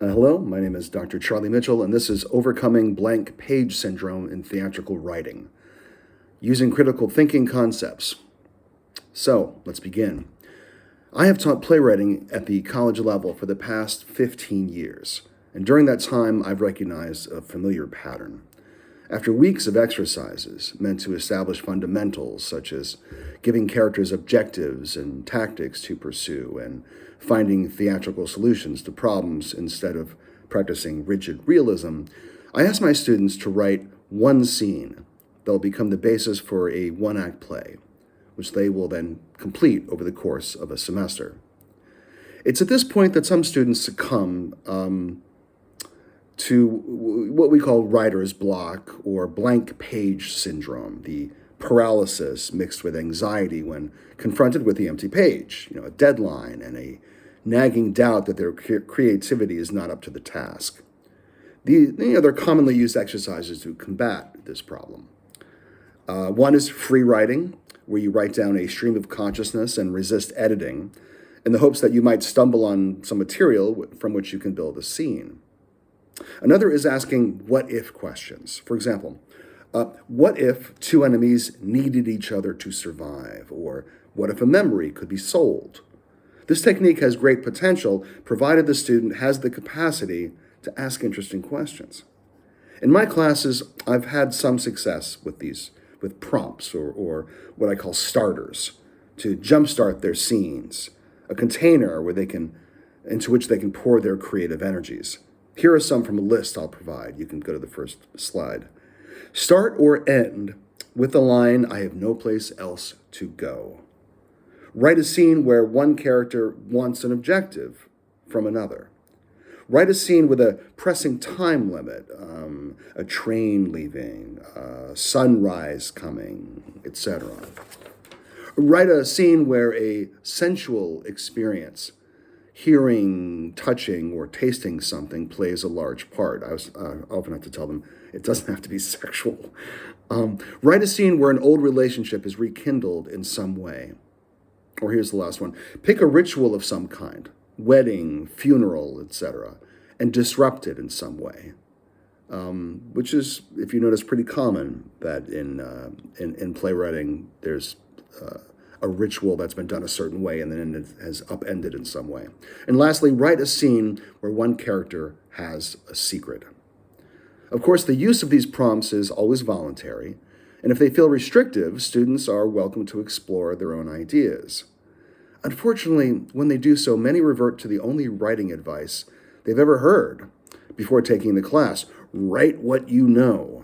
Hello, my name is Dr. Charlie Mitchell, and this is Overcoming Blank Page Syndrome in Theatrical Writing, using critical thinking concepts. So, let's begin. I have taught playwriting at the college level for the past 15 years, and during that time, I've recognized a familiar pattern. After weeks of exercises meant to establish fundamentals such as giving characters objectives and tactics to pursue and finding theatrical solutions to problems instead of practicing rigid realism, I asked my students to write one scene that will become the basis for a one-act play, which they will then complete over the course of a semester. It's at this point that some students succumb to what we call writer's block or blank page syndrome, the paralysis mixed with anxiety when confronted with the empty page, a deadline and a nagging doubt that their creativity is not up to the task. They're commonly used exercises to combat this problem. One is free writing, where you write down a stream of consciousness and resist editing in the hopes that you might stumble on some material from which you can build a scene. Another is asking what-if questions. For example, what if two enemies needed each other to survive? Or what if a memory could be sold? This technique has great potential, provided the student has the capacity to ask interesting questions. In my classes, I've had some success with prompts or what I call starters to jumpstart their scenes, a container into which they can pour their creative energies. Here are some from a list I'll provide. You can go to the first slide. Start or end with the line, "I have no place else to go." Write a scene where one character wants an objective from another. Write a scene with a pressing time limit, a train leaving, sunrise coming, etc. Write a scene where a sensual experience, hearing, touching, or tasting something plays a large part. I often have to tell them it doesn't have to be sexual. Write a scene where an old relationship is rekindled in some way. Or here's the last one. Pick a ritual of some kind, wedding, funeral, etc., and disrupt it in some way, which is, if you notice, pretty common that in playwriting there's a ritual that's been done a certain way and then it has upended in some way. And lastly, write a scene where one character has a secret. Of course, the use of these prompts is always voluntary, and if they feel restrictive, students are welcome to explore their own ideas. Unfortunately, when they do so, many revert to the only writing advice they've ever heard before taking the class: write what you know.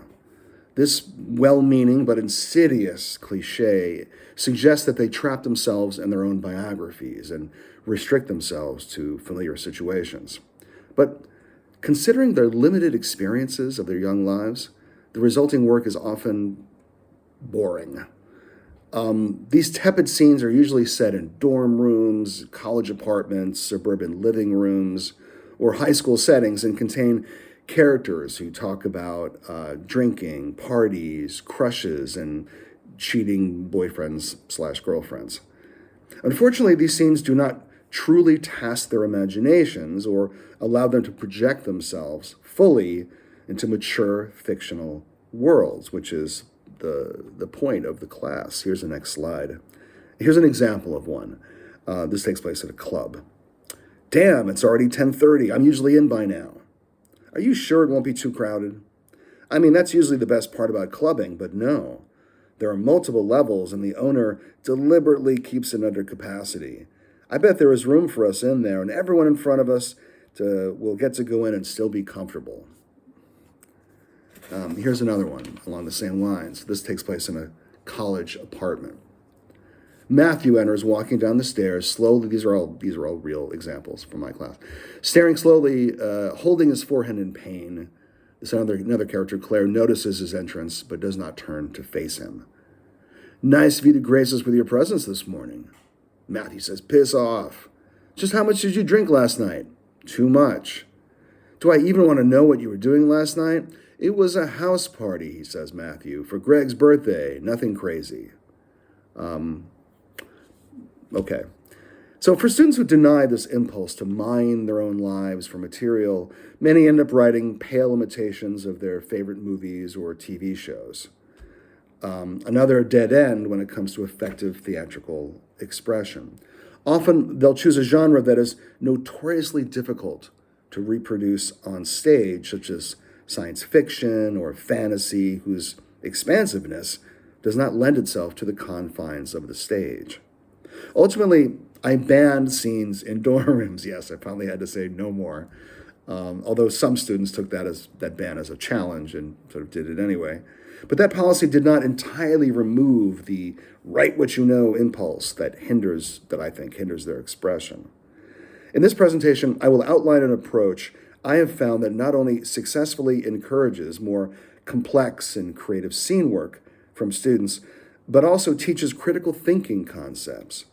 This well-meaning but insidious cliche suggests that they trap themselves in their own biographies and restrict themselves to familiar situations. But considering their limited experiences of their young lives, the resulting work is often boring. These tepid scenes are usually set in dorm rooms, college apartments, suburban living rooms, or high school settings and contain characters who talk about drinking, parties, crushes, and cheating boyfriends/girlfriends. Unfortunately, these scenes do not truly task their imaginations or allow them to project themselves fully into mature fictional worlds, which is the point of the class. Here's the next slide. Here's an example of one. This takes place at a club. Damn, it's already 10:30. I'm usually in by now. Are you sure it won't be too crowded? I mean, that's usually the best part about clubbing, but no. There are multiple levels, and the owner deliberately keeps it under capacity. I bet there is room for us in there, and everyone in front of us will get to go in and still be comfortable. Here's another one along the same lines. This takes place in a college apartment. Matthew enters, walking down the stairs slowly. These are all real examples from my class. Staring slowly, holding his forehead in pain. This another character, Claire, notices his entrance but does not turn to face him. Nice of you to grace us with your presence this morning. Matthew says, piss off. Just how much did you drink last night? Too much. Do I even want to know what you were doing last night? It was a house party, he says, Matthew, for Greg's birthday. Nothing crazy. Okay. So for students who deny this impulse to mine their own lives for material, many end up writing pale imitations of their favorite movies or TV shows. Another dead end when it comes to effective theatrical expression. Often they'll choose a genre that is notoriously difficult to reproduce on stage, such as science fiction or fantasy, whose expansiveness does not lend itself to the confines of the stage. Ultimately, I banned scenes in dorm rooms. Yes, I finally had to say no more. Although some students took that ban as a challenge and sort of did it anyway. But that policy did not entirely remove the write what you know impulse that I think hinders their expression. In this presentation, I will outline an approach I have found that not only successfully encourages more complex and creative scene work from students, but also teaches critical thinking concepts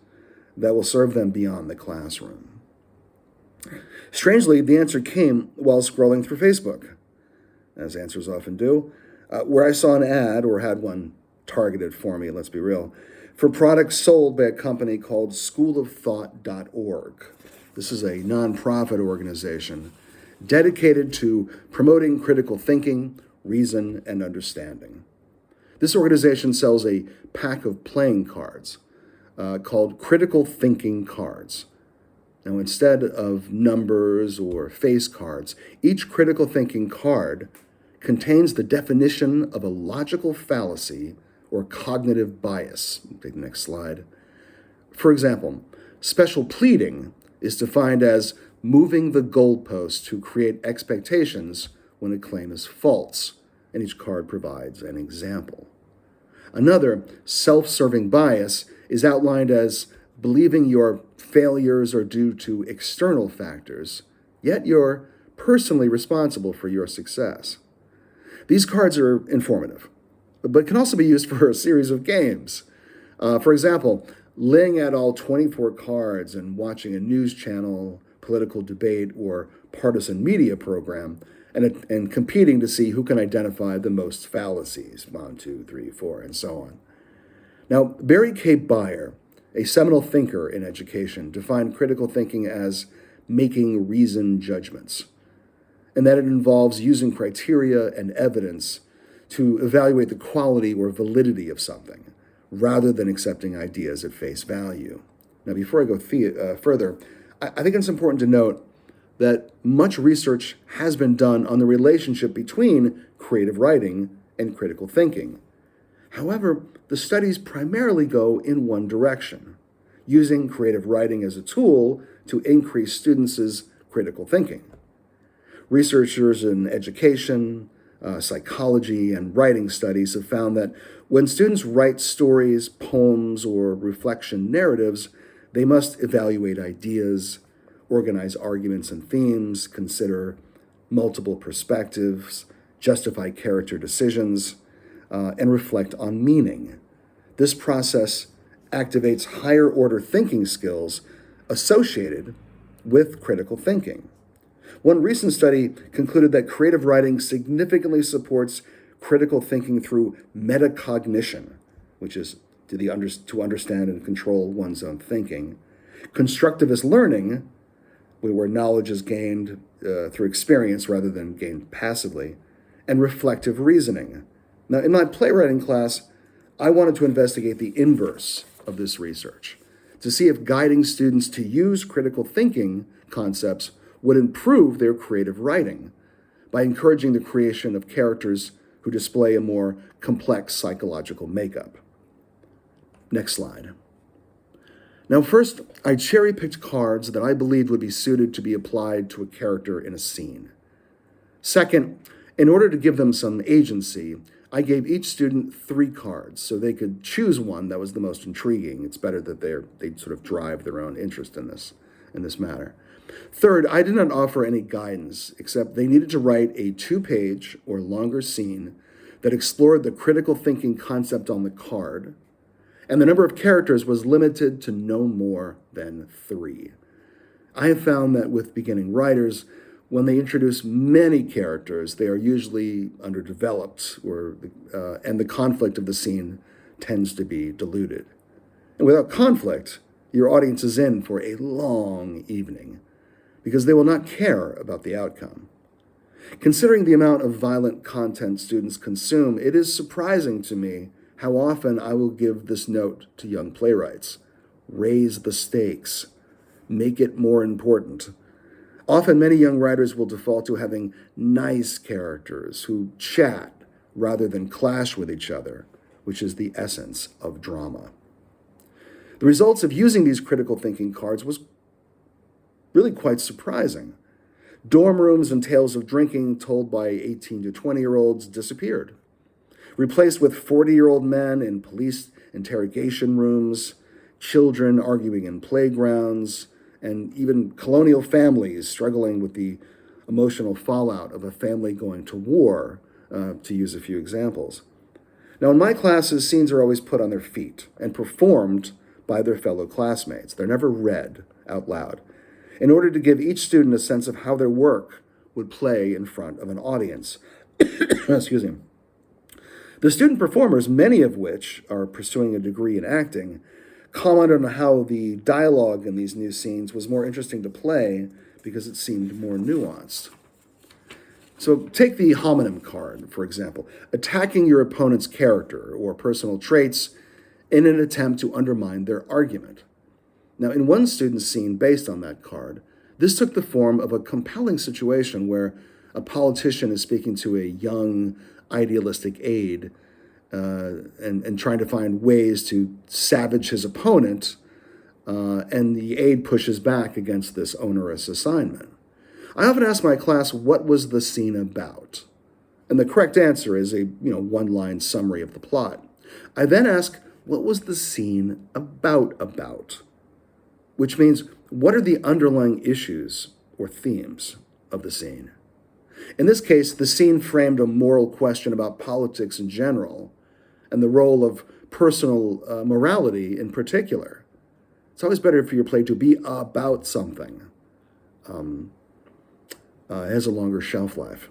that will serve them beyond the classroom. Strangely, the answer came while scrolling through Facebook, as answers often do, where I saw an ad, or had one targeted for me, let's be real, for products sold by a company called schoolofthought.org. This is a nonprofit organization dedicated to promoting critical thinking, reason, and understanding. This organization sells a pack of playing cards called Critical Thinking Cards. Now, instead of numbers or face cards, each critical thinking card contains the definition of a logical fallacy or cognitive bias. Take the next slide. For example, special pleading is defined as moving the goalpost to create expectations when a claim is false, and each card provides an example. Another, self-serving bias, is outlined as believing your failures are due to external factors, yet you're personally responsible for your success. These cards are informative, but can also be used for a series of games. For example, laying out all 24 cards and watching a news channel, political debate, or partisan media program, and competing to see who can identify the most fallacies, 1, 2, 3, 4, and so on. Now, Barry K. Beyer, a seminal thinker in education, defined critical thinking as making reasoned judgments, and that it involves using criteria and evidence to evaluate the quality or validity of something, rather than accepting ideas at face value. Now, before I go further, I think it's important to note that much research has been done on the relationship between creative writing and critical thinking. However, the studies primarily go in one direction, using creative writing as a tool to increase students' critical thinking. Researchers in education, psychology, and writing studies have found that when students write stories, poems, or reflection narratives, they must evaluate ideas, organize arguments and themes, consider multiple perspectives, justify character decisions, and reflect on meaning. This process activates higher order thinking skills associated with critical thinking. One recent study concluded that creative writing significantly supports critical thinking through metacognition, which is to understand and control one's own thinking, constructivist learning, where knowledge is gained through experience rather than gained passively, and reflective reasoning. Now, in my playwriting class, I wanted to investigate the inverse of this research, to see if guiding students to use critical thinking concepts would improve their creative writing by encouraging the creation of characters who display a more complex psychological makeup. Next slide. Now, first, I cherry-picked cards that I believed would be suited to be applied to a character in a scene. Second, in order to give them some agency, I gave each student 3 cards so they could choose one that was the most intriguing. It's better that they sort of drive their own interest in this matter. Third, I did not offer any guidance, except they needed to write a 2-page or longer scene that explored the critical thinking concept on the card, and the number of characters was limited to no more than 3. I have found that with beginning writers, when they introduce many characters, they are usually underdeveloped, and the conflict of the scene tends to be diluted. And without conflict, Your audience is in for a long evening because they will not care about the outcome. Considering the amount of violent content students consume, it is surprising to me how often I will give this note to young playwrights. Raise the stakes. Make it more important. Often, many young writers will default to having nice characters who chat rather than clash with each other, which is the essence of drama. The results of using these critical thinking cards was really quite surprising. Dorm rooms and tales of drinking told by 18 to 20-year-olds disappeared, replaced with 40-year-old men in police interrogation rooms, children arguing in playgrounds, and even colonial families struggling with the emotional fallout of a family going to war, to use a few examples. Now, in my classes, scenes are always put on their feet and performed by their fellow classmates. They're never read out loud, in order to give each student a sense of how their work would play in front of an audience. Excuse me. The student performers, many of which are pursuing a degree in acting, commented on how the dialogue in these new scenes was more interesting to play because it seemed more nuanced. So take the homonym card, for example, attacking your opponent's character or personal traits in an attempt to undermine their argument. Now, in one student's scene based on that card, this took the form of a compelling situation where a politician is speaking to a young, idealistic aide and trying to find ways to savage his opponent, and the aide pushes back against this onerous assignment. I often ask my class, what was the scene about? And the correct answer is a one-line summary of the plot. I then ask, what was the scene about? Which means, what are the underlying issues or themes of the scene? In this case, the scene framed a moral question about politics in general and the role of personal morality in particular. It's always better for your play to be about something. It has a longer shelf life.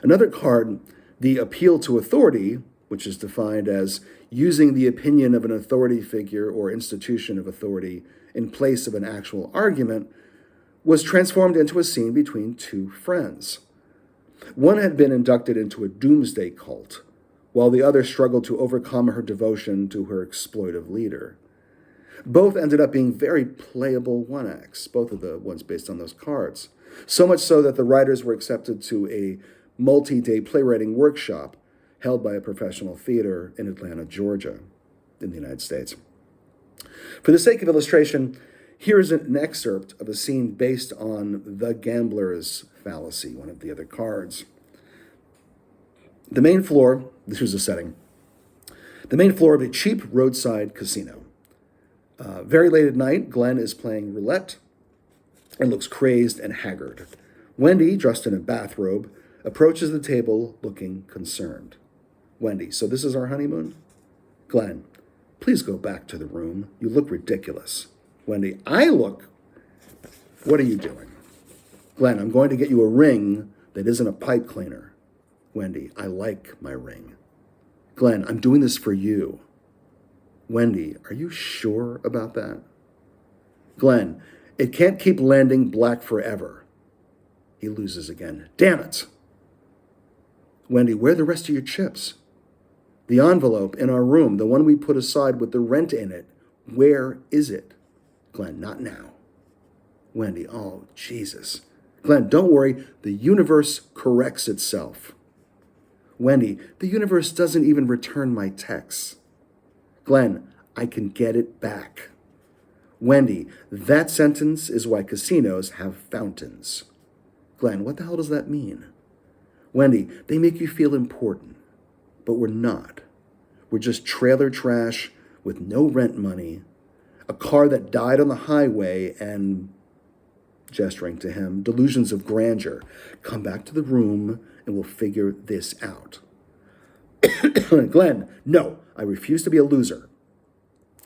Another card, the appeal to authority, which is defined as using the opinion of an authority figure or institution of authority in place of an actual argument, was transformed into a scene between two friends. One had been inducted into a doomsday cult, while the other struggled to overcome her devotion to her exploitive leader. Both ended up being very playable one-acts, both of the ones based on those cards. So much so that the writers were accepted to a multi-day playwriting workshop held by a professional theater in Atlanta, Georgia, in the United States. For the sake of illustration, here is an excerpt of a scene based on the gambler's fallacy, one of the other cards. The main floor, this was the setting, the main floor of a cheap roadside casino. Very late at night, Glenn is playing roulette and looks crazed and haggard. Wendy, dressed in a bathrobe, approaches the table looking concerned. Wendy, so this is our honeymoon? Glenn, please go back to the room. You look ridiculous. Wendy, what are you doing? Glenn, I'm going to get you a ring that isn't a pipe cleaner. Wendy, I like my ring. Glenn, I'm doing this for you. Wendy, are you sure about that? Glenn, it can't keep landing black forever. He loses again. Damn it. Wendy, where are the rest of your chips? The envelope in our room, the one we put aside with the rent in it, where is it? Glenn, not now. Wendy, oh, Jesus. Glenn, don't worry, the universe corrects itself. Wendy, the universe doesn't even return my texts. Glenn, I can get it back. Wendy, that sentence is why casinos have fountains. Glenn, what the hell does that mean? Wendy, they make you feel important, but we're not. We're just trailer trash with no rent money, a car that died on the highway, and, gesturing to him, delusions of grandeur. Come back to the room and we'll figure this out. Glenn, no, I refuse to be a loser.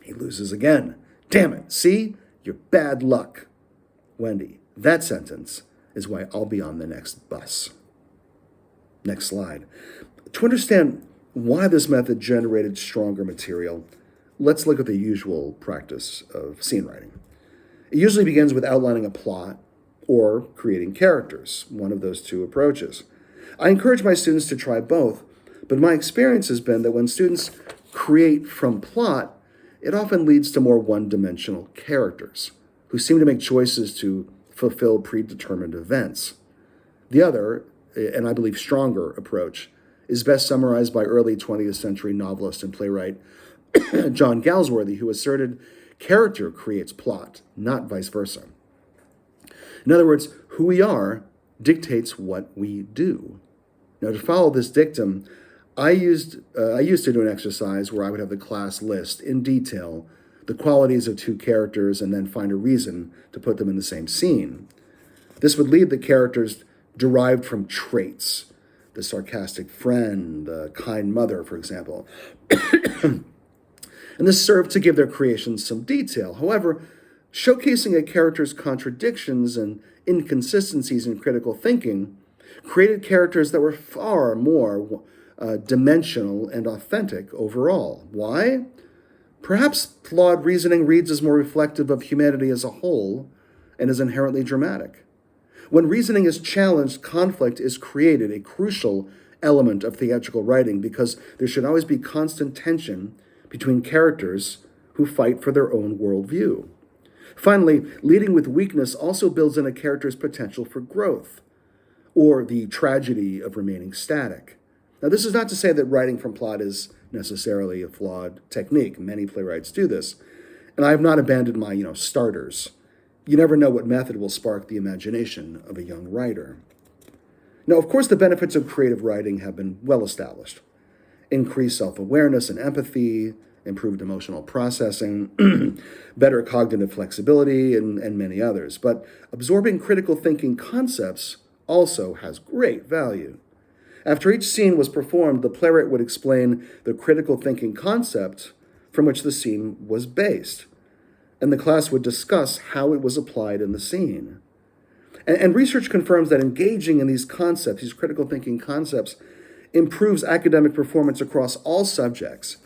He loses again. Damn it, see? You're bad luck. Wendy, that sentence is why I'll be on the next bus. Next slide. To understand why this method generated stronger material, Let's look at the usual practice of scene writing. It usually begins with outlining a plot or creating characters, one of those two approaches. I encourage my students to try both, but my experience has been that when students create from plot, it often leads to more one-dimensional characters who seem to make choices to fulfill predetermined events. The other, and I believe stronger, approach is best summarized by early 20th century novelist and playwright John Galsworthy, who asserted character creates plot, not vice versa. In other words, who we are dictates what we do. Now, to follow this dictum, I used to do an exercise where I would have the class list in detail the qualities of two characters and then find a reason to put them in the same scene. This would lead the characters derived from traits, the sarcastic friend, the kind mother, for example. And this served to give their creations some detail. However, showcasing a character's contradictions and inconsistencies in critical thinking created characters that were far more dimensional and authentic overall. Why? Perhaps flawed reasoning reads as more reflective of humanity as a whole and is inherently dramatic. When reasoning is challenged, conflict is created, a crucial element of theatrical writing, because there should always be constant tension between characters who fight for their own worldview. Finally, leading with weakness also builds in a character's potential for growth, or the tragedy of remaining static. Now, this is not to say that writing from plot is necessarily a flawed technique. Many playwrights do this. And I have not abandoned my, starters. You never know what method will spark the imagination of a young writer. Now, of course, the benefits of creative writing have been well established. Increased self-awareness and empathy, improved emotional processing, better cognitive flexibility, and many others. But absorbing critical thinking concepts also has great value. After each scene was performed, the playwright would explain the critical thinking concept from which the scene was based, and the class would discuss how it was applied in the scene. And research confirms that engaging in these concepts, these critical thinking concepts, improves academic performance across all subjects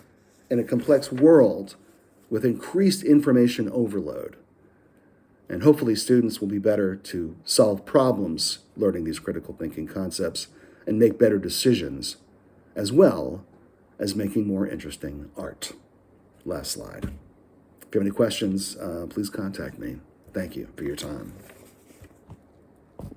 in a complex world with increased information overload. And hopefully students will be better to solve problems learning these critical thinking concepts and make better decisions, as well as making more interesting art. Last slide. If you have any questions, please contact me. Thank you for your time.